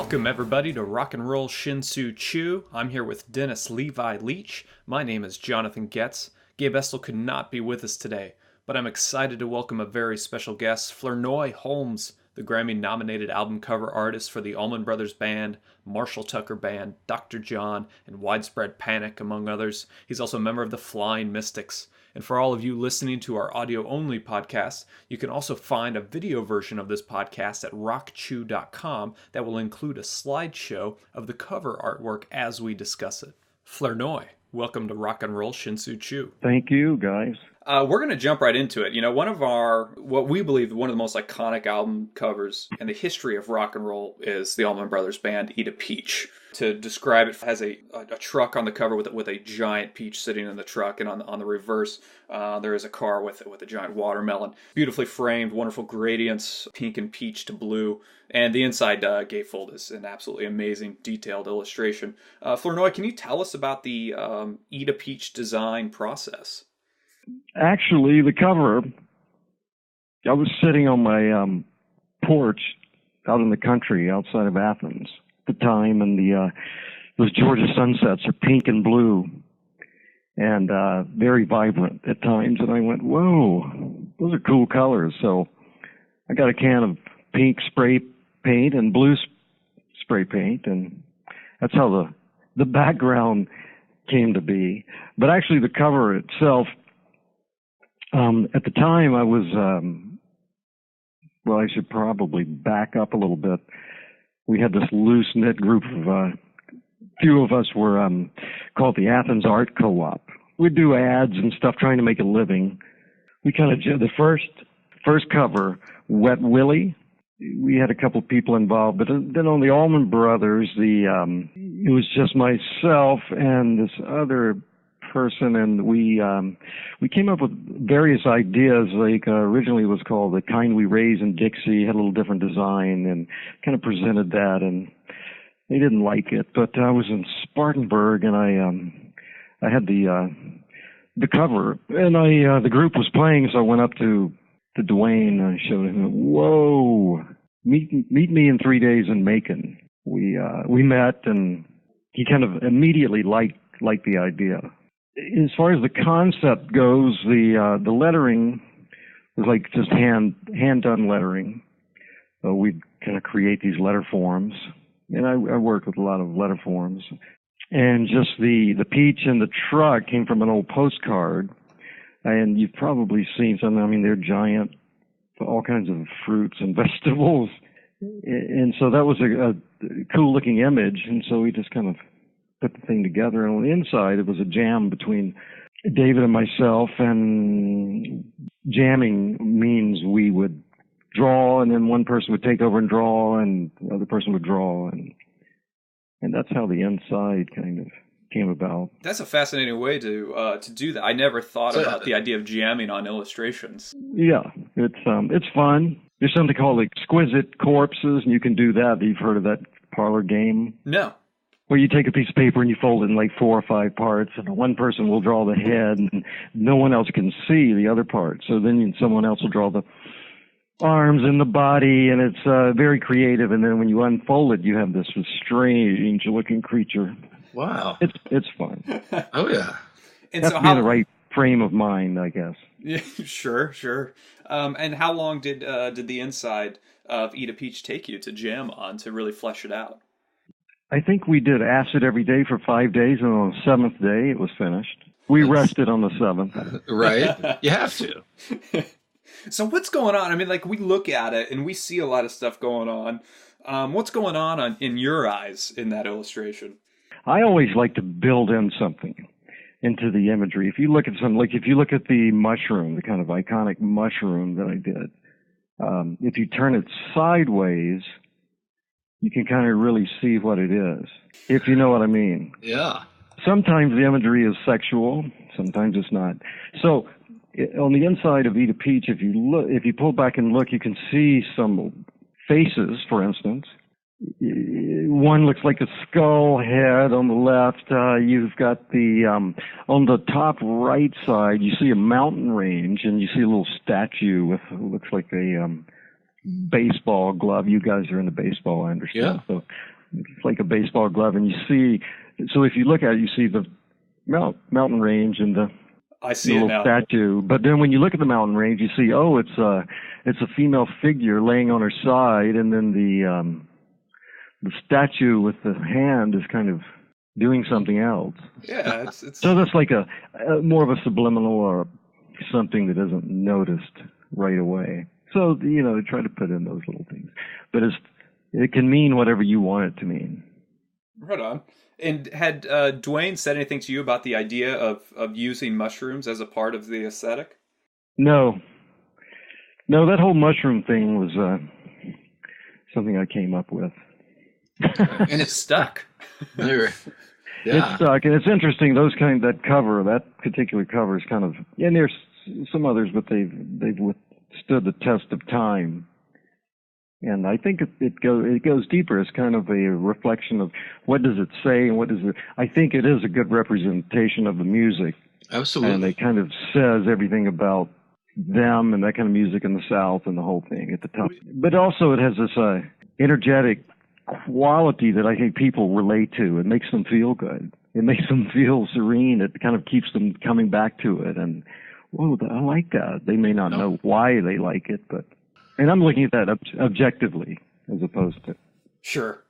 Welcome everybody to Rock and Roll Shin-Soo Chew. I'm here with Dennis Levi Leach. My name is Jonathan Getz. Gabe Estel could not be with us today, but I'm excited to welcome a very special guest, Flournoy Holmes, the Grammy-nominated album cover artist for the Allman Brothers Band, Marshall Tucker Band, Dr. John, and Widespread Panic, among others. He's also a member of the Flying Mystics. And for all of you listening to our audio-only podcast, you can also find a video version of this podcast at rockchew.com that will include a slideshow of the cover artwork as we discuss it. Flournoy, welcome to Rock and Roll Shin-Soo Chew. Thank you, guys. We're going to jump right into it. You know, what we believe one of the most iconic album covers in the history of rock and roll is the Allman Brothers Band, Eat a Peach. To describe it, has a truck on the cover with a giant peach sitting in the truck, and on the reverse, there is a car with a giant watermelon. Beautifully framed, wonderful gradients, pink and peach to blue. And the inside gatefold is an absolutely amazing, detailed illustration. Flournoy, can you tell us about the Eat a Peach design process? Actually, the cover, I was sitting on my porch out in the country outside of Athens at the time, and those Georgia sunsets are pink and blue and very vibrant at times. And I went, whoa, those are cool colors. So I got a can of pink spray paint and blue spray paint, and that's how the background came to be. But actually, the cover itself, at the time, I was, I should probably back up a little bit. We had this loose-knit group of, few of us were called the Athens Art Co-op. We'd do ads and stuff trying to make a living. We kind of, the first cover, Wet Willie, we had a couple of people involved, but then on the Allman Brothers, it was just myself and this other person, and we came up with various ideas. Like originally it was called The Kind We Raise in Dixie, had a little different design, and kind of presented that, and they didn't like it. But I was in Spartanburg, and I had the cover, and the group was playing, so I went up to Duane and I showed him, whoa, meet me in 3 days in Macon. We met, and he kind of immediately liked the idea. As far as the concept goes, the lettering was like just hand done lettering. We'd kind of create these letter forms, and I worked with a lot of letter forms. And just the peach and the truck came from an old postcard, and you've probably seen some. I mean, they're giant, all kinds of fruits and vegetables, and so that was a cool looking image. And so we just kind of put the thing together, and on the inside it was a jam between David and myself, and jamming means we would draw, and then one person would take over and draw, and the other person would draw, and that's how the inside kind of came about. That's a fascinating way to do that. I never thought about the idea of jamming on illustrations. Yeah, it's fun. There's something called exquisite corpses, and you can do that. You've heard of that parlor game? No. Where you take a piece of paper and you fold it in like 4 or 5 parts, and one person will draw the head, and no one else can see the other part. So then someone else will draw the arms and the body, and it's very creative. And then when you unfold it, you have this strange-looking creature. Wow, it's fun. Oh yeah, and have to be in the right frame of mind, I guess. Yeah, sure. And how long did the inside of Eat a Peach take you to jam on to really flesh it out? I think we did acid every day for 5 days, and on the 7th day, it was finished. We rested on the 7th. Right? You have to. So what's going on? I mean, like, we look at it, and we see a lot of stuff going on. What's going on in your eyes in that illustration? I always like to build in something into the imagery. If you look at the mushroom, the kind of iconic mushroom that I did, if you turn it sideways, you can kind of really see what it is, if you know what I mean. Yeah. Sometimes the imagery is sexual, sometimes it's not. So on the inside of Eat a Peach, if you pull back and look, you can see some faces, for instance. One looks like a skull head on the left. You've got on the top right side, you see a mountain range, and you see a little statue with looks like a baseball glove. You guys are into baseball, I understand. Yeah. So It's like a baseball glove, and you see. So if you look at it, you see the mountain range and the I see it little now. statue. But then when you look at the mountain range, you see, oh, it's a female figure laying on her side, and then the statue with the hand is kind of doing something else. Yeah, it's So that's like a more of a subliminal or something that isn't noticed right away. So, they try to put in those little things. But it can mean whatever you want it to mean. right on. And had Duane said anything to you about the idea of using mushrooms as a part of the aesthetic? No, that whole mushroom thing was something I came up with. And it stuck. Yeah. It stuck, and it's interesting. That particular cover is kind of, and there's some others, but they've withstood the test of time. And I think it goes deeper. It's kind of a reflection of what does it say and what does it. I think it is a good representation of the music. Absolutely. And it kind of says everything about them and that kind of music in the South and the whole thing at the time. But also it has this energetic quality that I think people relate to. It makes them feel good. It makes them feel serene. It kind of keeps them coming back to it. And, whoa, I like that. They may not know why they like it, but... And I'm looking at that objectively as opposed to... Sure.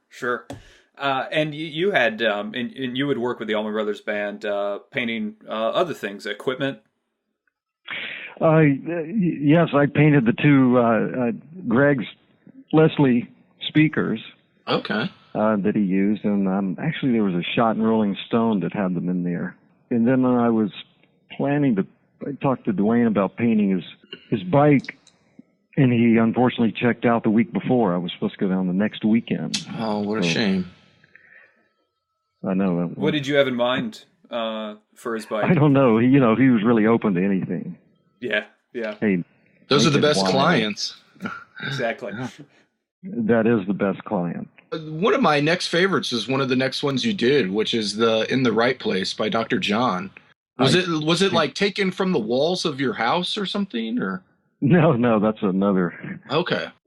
And you had, and you would work with the Allman Brothers Band, painting other things, equipment. Yes, I painted the two Greg's Leslie speakers. Okay. That he used, and actually there was a shot in Rolling Stone that had them in there. And then I was planning to talk to Duane about painting his bike. And he unfortunately checked out the week before. I was supposed to go down the next weekend. Oh, what a shame. I know. What did you have in mind for his bike? I don't know. He was really open to anything. Yeah. Hey, those are the best clients. Exactly. That is the best client. One of my next favorites is one of the next ones you did, which is the In the Right Place by Dr. John. Was it like taken from the walls of your house or something, or? No, that's another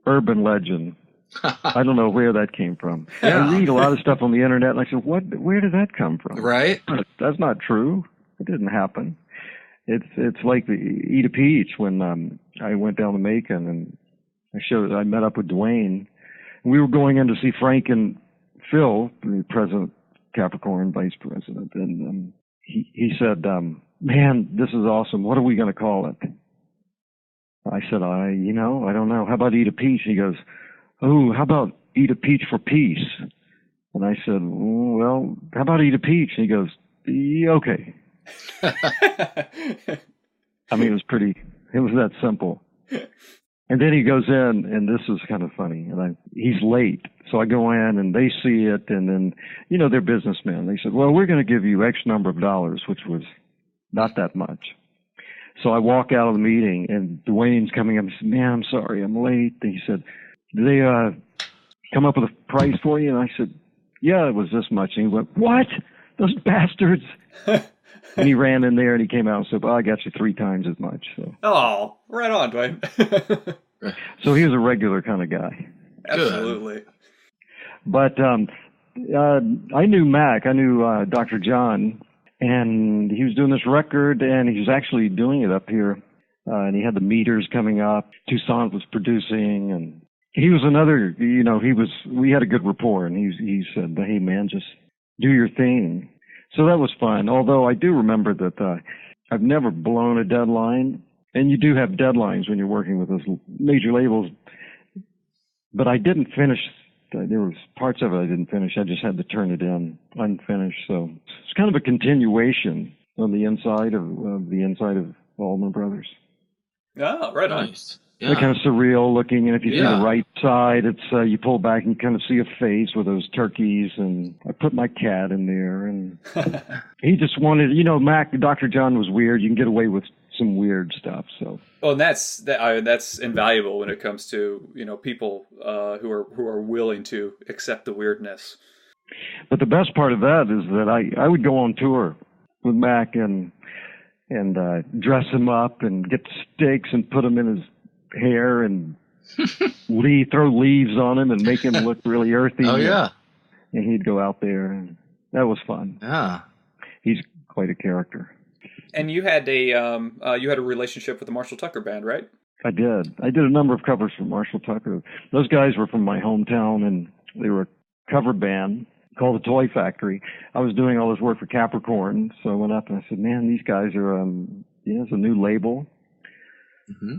urban legend. I don't know where that came from. Yeah. I read a lot of stuff on the internet, and I said, where did that come from? Right? That's not true. It didn't happen. It's like the Eat a Peach when I went down to Macon, and I met up with Duane. We were going in to see Frank and Phil, the president, Capricorn vice president, and he said, man, this is awesome. What are we going to call it? I said, I don't know. How about Eat a Peach? He goes, oh, how about Eat a Peach for Peace? And I said, well, how about Eat a Peach? And he goes, yeah, okay. I mean, it was that simple. And then he goes in, and this is kind of funny, and he's late. So I go in, and they see it, and then, they're businessmen. They said, well, we're going to give you X number of dollars, which was not that much. So I walk out of the meeting, and Duane's coming up and said, man, I'm sorry, I'm late. And he said, did they come up with a price for you? And I said, yeah, it was this much. And he went, what? Those bastards. And he ran in there, and he came out and said, well, I got you 3 times as much. So. Oh, right on, Duane. So he was a regular kind of guy. Absolutely. But I knew Mac. I knew Dr. John. And he was doing this record, and he was actually doing it up here. And he had the meters coming up. Toussaint was producing, and he was another, we had a good rapport, and he said, hey, man, just do your thing. So that was fun. Although I do remember that I've never blown a deadline, and you do have deadlines when you're working with those major labels. But I didn't finish. There was parts of it I didn't finish. I just had to turn it in unfinished. So it's kind of a continuation on the inside of Allman Brothers. Oh, right on. Nice. Yeah. They're kind of surreal looking, and if you see the right side, it's you pull back and you kind of see a face with those turkeys. And I put my cat in there, and he just wanted, Mac, Dr. John was weird. You can get away with some weird stuff. So. Well, and that's invaluable when it comes to people who are willing to accept the weirdness. But the best part of that is that I would go on tour with Mac and dress him up and get sticks and put him in his hair and throw leaves on him and make him look really earthy. Oh yeah. and he'd go out there, and that was fun. Yeah. He's quite a character. And you had a relationship with the Marshall Tucker Band, right? I did. I did a number of covers for Marshall Tucker. Those guys were from my hometown, and they were a cover band called the Toy Factory. I was doing all this work for Capricorn, so I went up and I said, "Man, these guys are, it's a new label,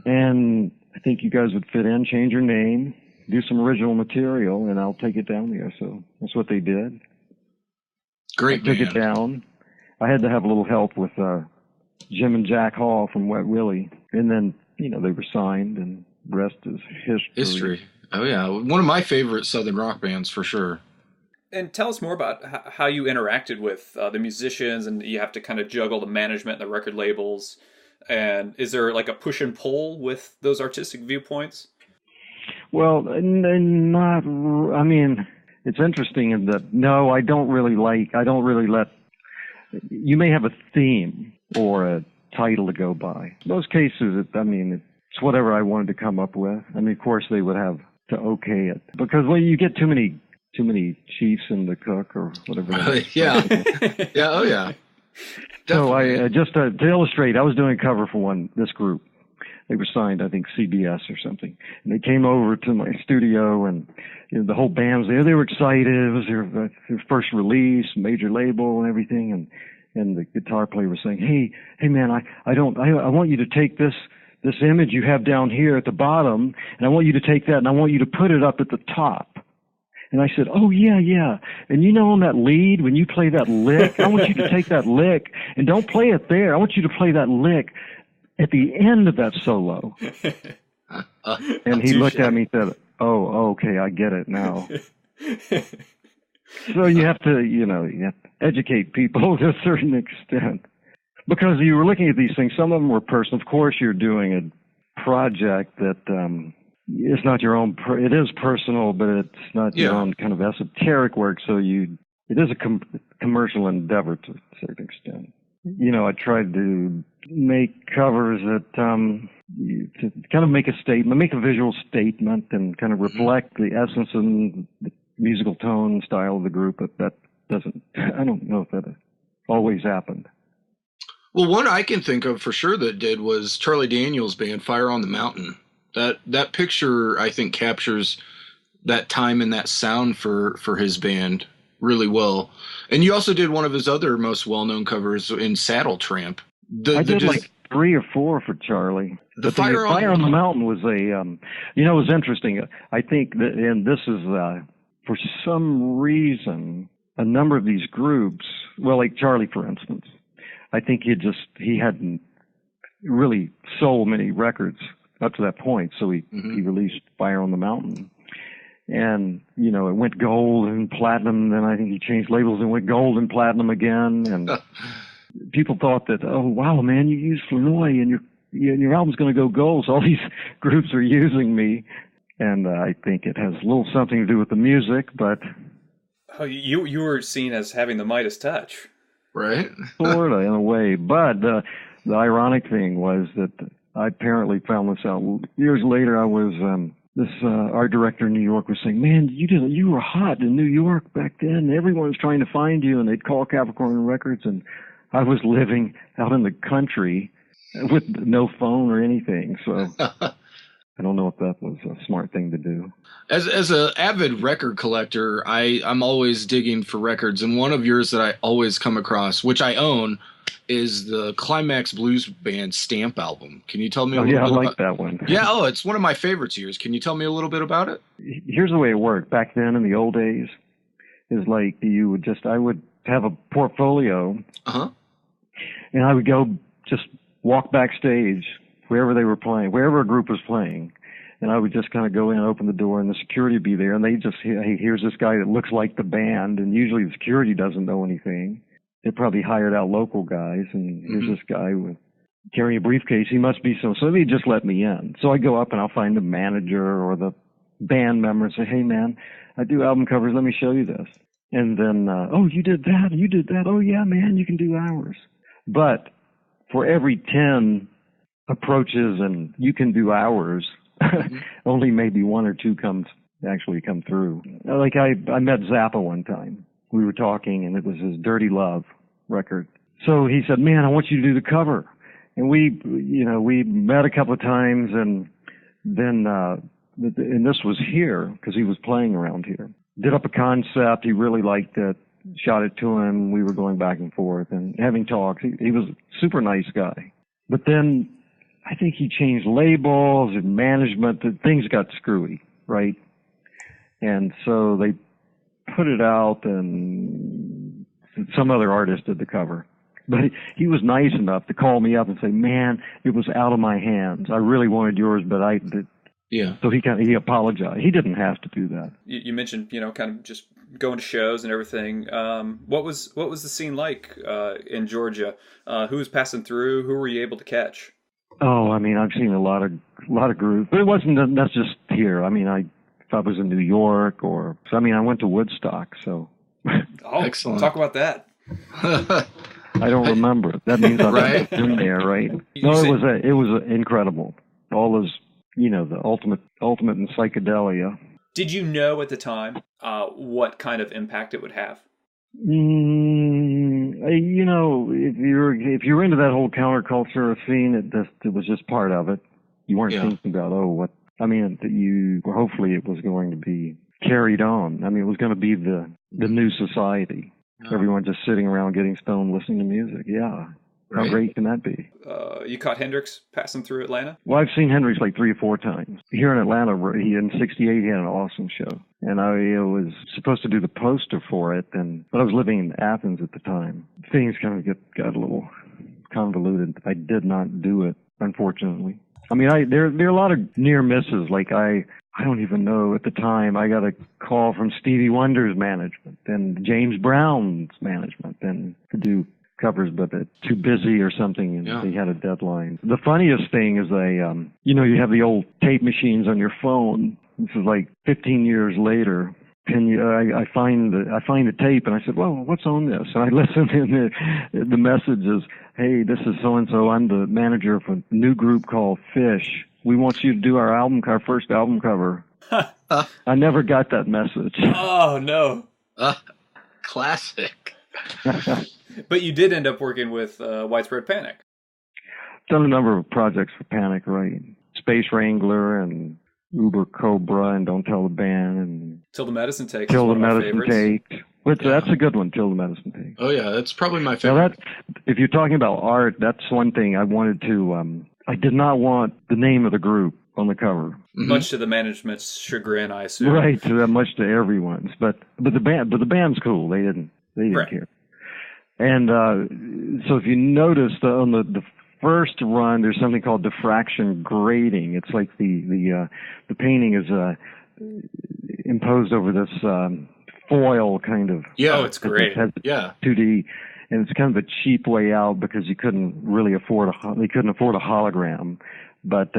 and I think you guys would fit in. Change your name, do some original material, and I'll take it down there." So that's what they did. Great. I took it down. I had to have a little help with Jim and Jack Hall from Wet Willie, and then they were signed, and the rest is history. Oh yeah, one of my favorite Southern rock bands for sure. And tell us more about how you interacted with the musicians, and you have to kind of juggle the management and the record labels. And is there like a push and pull with those artistic viewpoints? Well, not. I mean, it's interesting in that I don't really let. You may have a theme or a title to go by. In those cases, it's whatever I wanted to come up with. I mean, of course, they would have to okay it because you get too many chiefs in the cook or whatever. Yeah. Yeah. Oh yeah. Definitely. So I just to illustrate, I was doing a cover for this group. They were signed, I think, CBS or something, and they came over to my studio, and the whole band was there. They were excited. It was their first release, major label, and everything, and the guitar player was saying, "Hey man, I want you to take this image you have down here at the bottom, and I want you to take that, and I want you to put it up at the top." And I said, "Oh yeah. And on that lead, when you play that lick, I want you to take that lick and don't play it there. I want you to play that lick at the end of that solo." And he looked at me and said, "Oh, okay, I get it now." So you have to educate people to a certain extent. Because you were looking at these things, some of them were personal. Of course, you're doing a project that it's not your own. It is personal, but it's not your own kind of esoteric work. So it is a commercial endeavor to a certain extent. I tried to make covers that to kind of make a statement, make a visual statement, and kind of reflect the essence and the musical tone and style of the group. But that doesn't. I don't know if that always happened. Well, one I can think of for sure that did was Charlie Daniels' band, Fire on the Mountain. That picture, I think, captures that time and that sound for his band really well. And you also did one of his other most well-known covers in Saddle Tramp. I did like 3 or 4 for Charlie. The Fire on the Mountain was it was interesting. I think that, and this is, for some reason, a number of these groups, well, like Charlie, for instance, I think he hadn't really sold many records up to that point, so he released Fire on the Mountain. And, it went gold and platinum, then I think he changed labels and went gold and platinum again, and people thought that, oh, wow, man, you used Flournoy and your album's going to go gold, so all these groups are using me, and I think it has a little something to do with the music, but... Oh, you were seen as having the Midas touch. Right? Sort of, in a way, but the ironic thing was that I apparently found this out years later. I was this art director in New York was saying, "Man, you were hot in New York back then. Everyone was trying to find you, and they'd call Capricorn Records." And I was living out in the country with no phone or anything, so I don't know if that was a smart thing to do. As an avid record collector, I'm always digging for records, and one of yours that I always come across, which I own, is the Climax Blues Band Stamp album. Can you tell me a little bit about... I like that one. Yeah, it's one of my favorites of yours. Can you tell me a little bit about it? Here's the way it worked. Back then, in the old days, is like I would have a portfolio, and I would go just walk backstage wherever they were playing, wherever a group was playing, and I would just kind of go in and open the door, and the security would be there, and they just, hey, here's this guy that looks like the band, and usually the security doesn't know anything. They probably hired out local guys, and here's this guy with carrying a briefcase. He must be so they just let me in. So I go up and I'll find the manager or the band member and say, "Hey man, I do album covers. Let me show you this." And then, "Oh, you did that? You did that? Oh yeah, man, you can do ours." But for every 10 approaches and you can do ours, only maybe 1 or 2 comes actually come through. Like I met Zappa one time. We were talking, and it was his Dirty Love record. So he said, man, I want you to do the cover. And we met a couple of times, and then, and this was here, because he was playing around here. Did up a concept. He really liked it. Shot it to him. We were going back and forth and having talks. He was a super nice guy. But then I think he changed labels and management. Things got screwy, right? And so they put it out, and some other artist did the cover. But he was nice enough to call me up and say, man, it was out of my hands. I really wanted yours, but I did. Yeah. So he apologized. He didn't have to do that. You mentioned, kind of just going to shows and everything. What was the scene like in Georgia? Who was passing through? Who were you able to catch? Oh, I mean, I've seen a lot of groups, but it wasn't. That's just here. I mean, if I was in New York I went to Woodstock. So. Oh, excellent. Talk about that. I don't remember. That means I was in there, right? No, it was incredible. All those, the ultimate in psychedelia. Did you know at the time what kind of impact it would have? If you're into that whole counterculture scene, it was just part of it. You weren't thinking about hopefully it was going to be carried on. I mean, it was going to be the new society. Oh. Everyone just sitting around getting stoned, listening to music. Yeah. Right. How great can that be? You caught Hendrix passing through Atlanta? Well, I've seen Hendrix like 3 or 4 times. Here in Atlanta, in '68, he had an awesome show. And I was supposed to do the poster for it, but I was living in Athens at the time. Things kind of got a little convoluted. I did not do it, unfortunately. I mean, there are a lot of near misses. Like I don't even know at the time. I got a call from Stevie Wonder's management and James Brown's management, and to do covers, but too busy or something, and they had a deadline. The funniest thing is you have the old tape machines on your phone. This is like 15 years later. I find the tape, and I said, well, what's on this? And I listened, and the message is, hey, this is so-and-so. I'm the manager of a new group called Fish. We want you to do our first album cover. I never got that message. Oh, no. Classic. But you did end up working with Widespread Panic. Done a number of projects for Panic, right? Space Wrangler and Uber Cobra and Don't Tell the Band and Till the Medicine Take. Till the Medicine Take. That's a good one, Till the Medicine Take. Oh yeah, that's probably my favorite. Now if you're talking about art, that's one thing I wanted to. I did not want the name of the group on the cover. Mm-hmm. Much to the management's chagrin, I assume. Right, much to everyone's. But the band's cool. They didn't care. And so if you notice on the first run, there's something called diffraction grading. It's like the painting is imposed over this foil kind of. Yeah, it's great. Yeah, 2D, and it's kind of a cheap way out because you couldn't really afford a hologram, but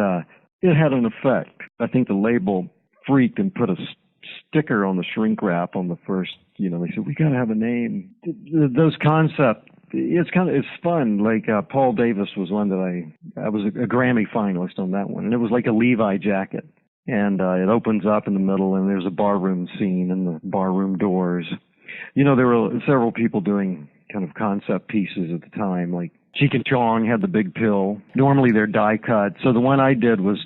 it had an effect. I think the label freaked and put a sticker on the shrink wrap on the first. They said we got to have a name. Those concepts. It's fun. Like Paul Davis was one that I was a Grammy finalist on that one, and it was like a Levi jacket, and it opens up in the middle, and there's a barroom scene and the barroom doors. There were several people doing kind of concept pieces at the time, like Cheek and Chong had the Big Pill. Normally they're die cut, so the one I did was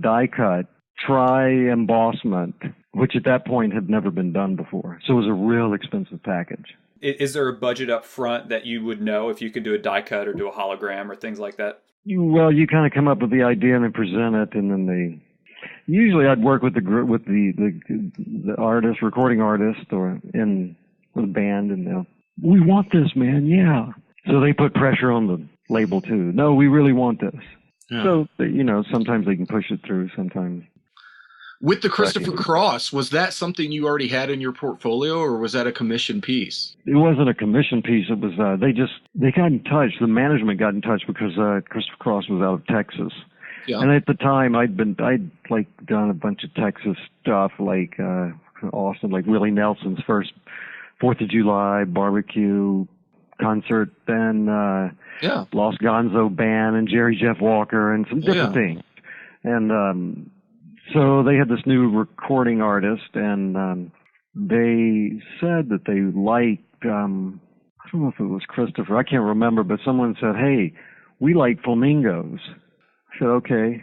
die cut, tri-embossment, which at that point had never been done before. So it was a real expensive package. Is there a budget up front that you would know if you could do a die cut or do a hologram or things like that? You kind of come up with the idea and then present it, and then usually I'd work with the artist, recording artist, or in the band, and we want this, man, yeah. So they put pressure on the label too. No, we really want this. Yeah. So sometimes they can push it through, sometimes. With the Christopher Cross, was that something you already had in your portfolio, or was that a commission piece? It wasn't a commission piece. It was they got in touch. The management got in touch because Christopher Cross was out of Texas, and at the time I'd like done a bunch of Texas stuff, like Austin, like Willie Nelson's first 4th of July barbecue concert, then Los Gonzo Band and Jerry Jeff Walker and some different things, and. So they had this new recording artist, and they said that they liked, I don't know if it was Christopher, I can't remember, but someone said, hey, we like flamingos. I said, okay,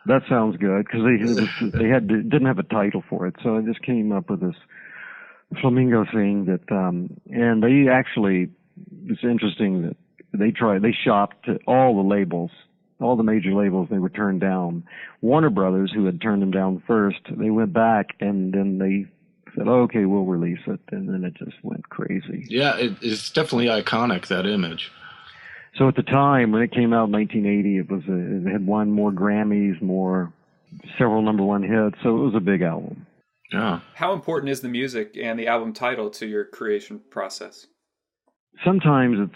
that sounds good, because didn't have a title for it, so I just came up with this flamingo thing that, and they actually, it's interesting that they shopped all the labels, all the major labels. They were turned down. Warner Brothers, who had turned them down first, they went back and then they said, okay, we'll release it. And then it just went crazy. Yeah, it's definitely iconic, that image. So at the time, when it came out in 1980, it had won more Grammys, several number one hits. So it was a big album. Yeah. How important is the music and the album title to your creation process? Sometimes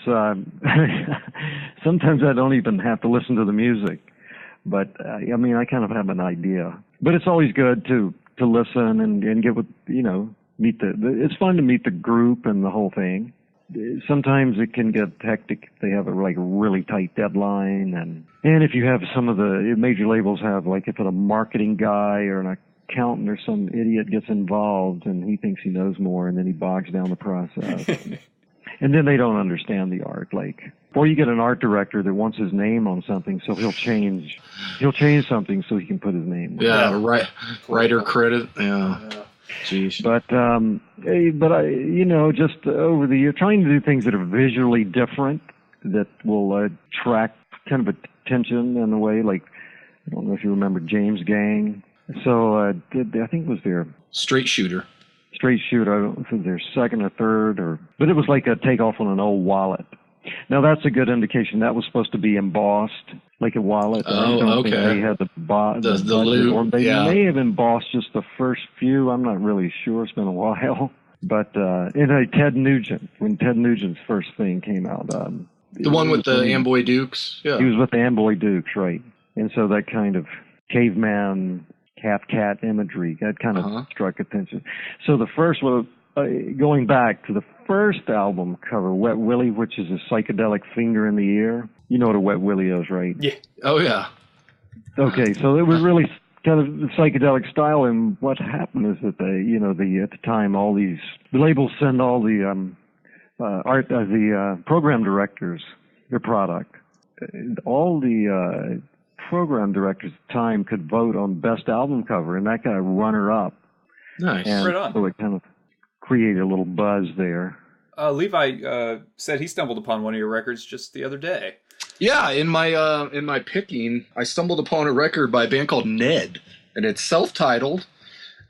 sometimes I don't even have to listen to the music, but I kind of have an idea. But it's always good to listen and get with, meet it's fun to meet the group and the whole thing. Sometimes it can get hectic. They have a really tight deadline, and if you have some of the major labels have, like, if a marketing guy or an accountant or some idiot gets involved and he thinks he knows more, and then he bogs down the process. And then they don't understand the art, or you get an art director that wants his name on something, so he'll change something so he can put his name on it. Yeah, writer credit. Yeah. Jeez. But just over the year, trying to do things that are visually different, that will attract kind of attention in a way. Like, I don't know if you remember James Gang. So I think it was their Straight Shooter. I don't know if it was their second or third, but it was like a takeoff on an old wallet. Now that's a good indication. That was supposed to be embossed like a wallet. Oh, I don't okay. think they had the loop. Or they Yeah. may have embossed just the first few. I'm not really sure. It's been a while. But Ted Nugent, when Ted Nugent's first thing came out, the one with the Amboy Dukes. Yeah, he was with the Amboy Dukes, right? And so that kind of caveman, half-cat imagery, that kind of struck attention. So the first one, going back to the first album cover, Wet Willie, which is a psychedelic finger in the air. You know what a Wet Willie is, right? Yeah. Oh, yeah. Okay, so it was really kind of the psychedelic style, and what happened is that at the time, all the labels send all the program directors their product. All the program directors at the time could vote on best album cover, and that got a runner-up. Nice. And right on. So it kind of created a little buzz there. Levi said he stumbled upon one of your records just the other day. Yeah, in my picking, I stumbled upon a record by a band called Ned, and it's self-titled,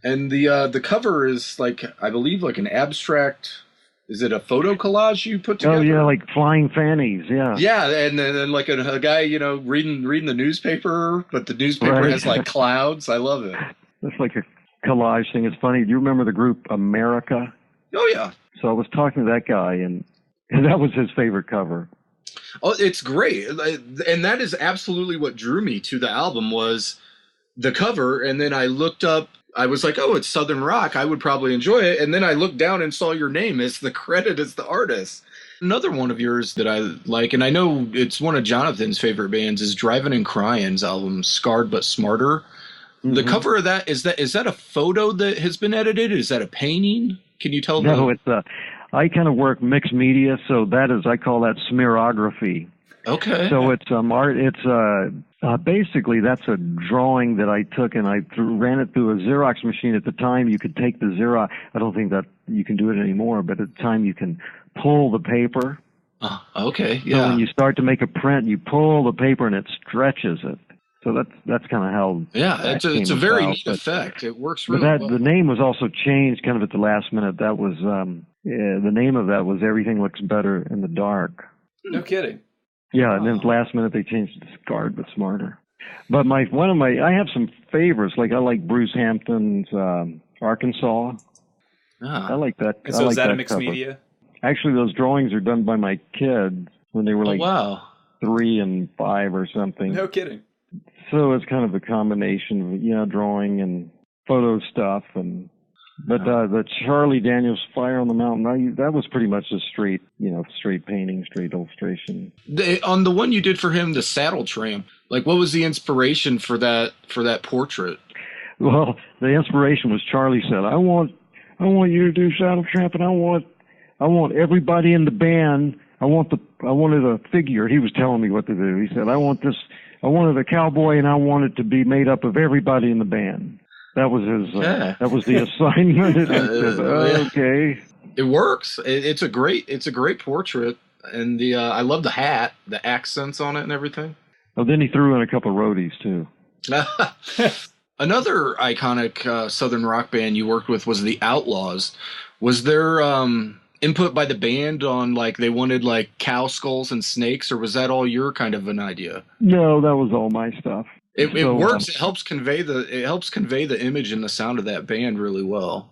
and the cover is I believe an abstract. Is it a photo collage you put together? Oh yeah, like flying fannies. Yeah. Yeah, and then a guy reading the newspaper, but the newspaper Right. has clouds. I love it. It's like a collage thing. It's funny. Do you remember the group America? Oh yeah. So I was talking to that guy, and that was his favorite cover. Oh, it's great, and that is absolutely what drew me to the album was the cover. And then I looked up. I was like, oh, it's Southern rock. I would probably enjoy it. And then I looked down and saw your name as the credit as the artist. Another one of yours that I like, and I know it's one of Jonathan's favorite bands, is Drivin' and Cryin's album, Scarred But Smarter. Mm-hmm. The cover of that is that a photo that has been edited? Is that a painting? Can you tell? No, it's I kind of work mixed media, so I call that smearography. Okay. So it's art. It's basically that's a drawing that I took and I ran it through a Xerox machine. At the time, you could take the Xerox. I don't think that you can do it anymore, but at the time you can pull the paper. Okay. Yeah. So when you start to make a print, you pull the paper and it stretches it. So that's kind of how. Yeah, it's a very neat effect. It works really well. The name was also changed kind of at the last minute. That was the name of that was Everything Looks Better in the Dark. No kidding. Yeah, and then at the last minute they changed it to Scarred But Smarter. But I have some favorites. I like Bruce Hampton's Arkansas. I like that. And so is that a mixed cover. Media? Actually, those drawings are done by my kids when they were 3 and 5 or something. No kidding. So it's kind of a combination of drawing and photo stuff, but the Charlie Daniels Fire on the Mountain, that was pretty much a straight painting, straight illustration. On the one you did for him, the Saddle Tramp, Like, what was the inspiration for that portrait? Well, the inspiration was Charlie said, I want you to do Saddle Tramp, and I want everybody in the band. I wanted a figure. He was telling me what to do. He said, I wanted a cowboy, and I want it to be made up of everybody in the band. That was his. That was the assignment. And I said, okay. It works. It's a great portrait, and I love the hat, the accents on it, and everything. Oh, then he threw in a couple of roadies too. Another iconic Southern rock band you worked with was the Outlaws. Was there input by the band on like they wanted like cow skulls and snakes, or was that all your kind of an idea? No, that was all my stuff. It works. It helps convey the image and the sound of that band really well.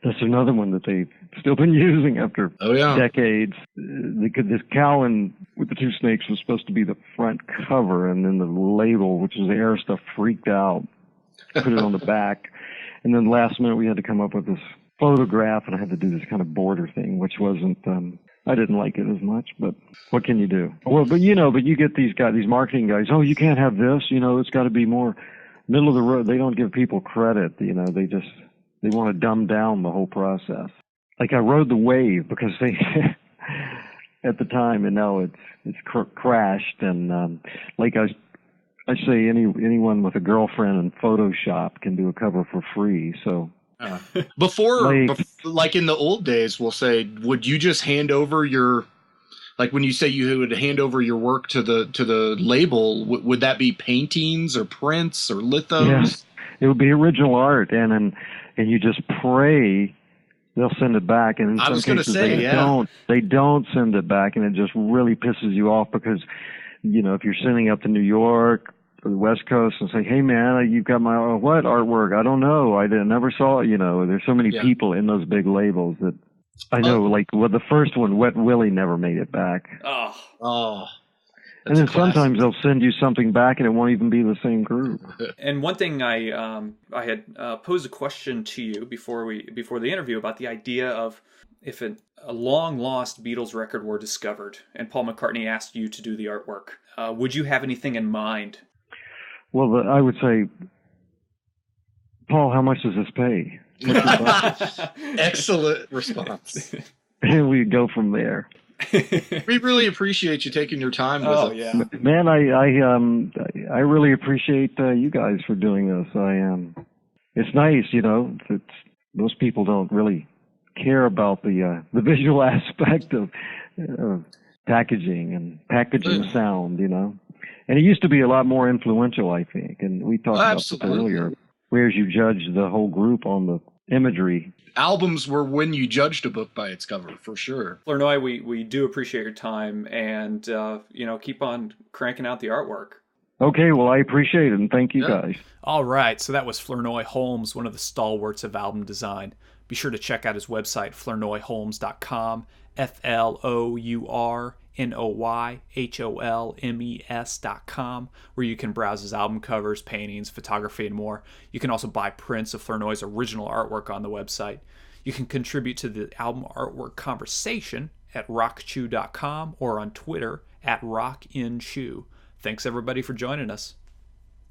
That's another one that they've still been using after decades. This cow with the two snakes was supposed to be the front cover, and then the label, which is the air stuff, freaked out. Put it on the back, and then last minute we had to come up with this photograph, and I had to do this kind of border thing, which wasn't. I didn't like it as much, but what can you do? Well, but you get these marketing guys. Oh, you can't have this. It's got to be more middle of the road. They don't give people credit. They want to dumb down the whole process. Like I rode the wave because they, at the time, and now it's crashed. And like I say, anyone with a girlfriend in Photoshop can do a cover for free. So before, like in the old days, we'll say, would you just hand over like when you say you would hand over your work to the label, would that be paintings or prints or lithos? Yes, it would be original art, and you just pray they'll send it back. And in some cases they don't send it back, and it just really pisses you off because, if you're sending up to New York or the West Coast and say, hey man, you've got my what artwork? I don't know. I never saw it. There's so many people in those big labels that I know. Like the first one, Wet Willie, never made it back. Oh. And then sometimes they'll send you something back, and it won't even be the same group. And one thing I had posed a question to you before the interview about the idea of if a long lost Beatles record were discovered, and Paul McCartney asked you to do the artwork, would you have anything in mind? Well, I would say, Paul, how much does this pay? Excellent response. And we go from there. We really appreciate you taking your time with us. Yeah. Man, I really appreciate you guys for doing this. It's nice, that most people don't really care about the visual aspect of packaging and packaging sound, And it used to be a lot more influential, I think. And we talked about this earlier. Whereas you judge the whole group on the imagery. Albums were when you judged a book by its cover, for sure. Flournoy, we do appreciate your time, and keep on cranking out the artwork. Okay, well, I appreciate it, and thank you guys. All right, so that was Flournoy Holmes, one of the stalwarts of album design. Be sure to check out his website, flournoyholmes.com, FLOURNOYHOLMES.com, where you can browse his album covers, paintings, photography, and more. You can also buy prints of Flournoy's original artwork on the website. You can contribute to the album artwork conversation at rockchew.com or on Twitter at rockinchew. Thanks everybody for joining us.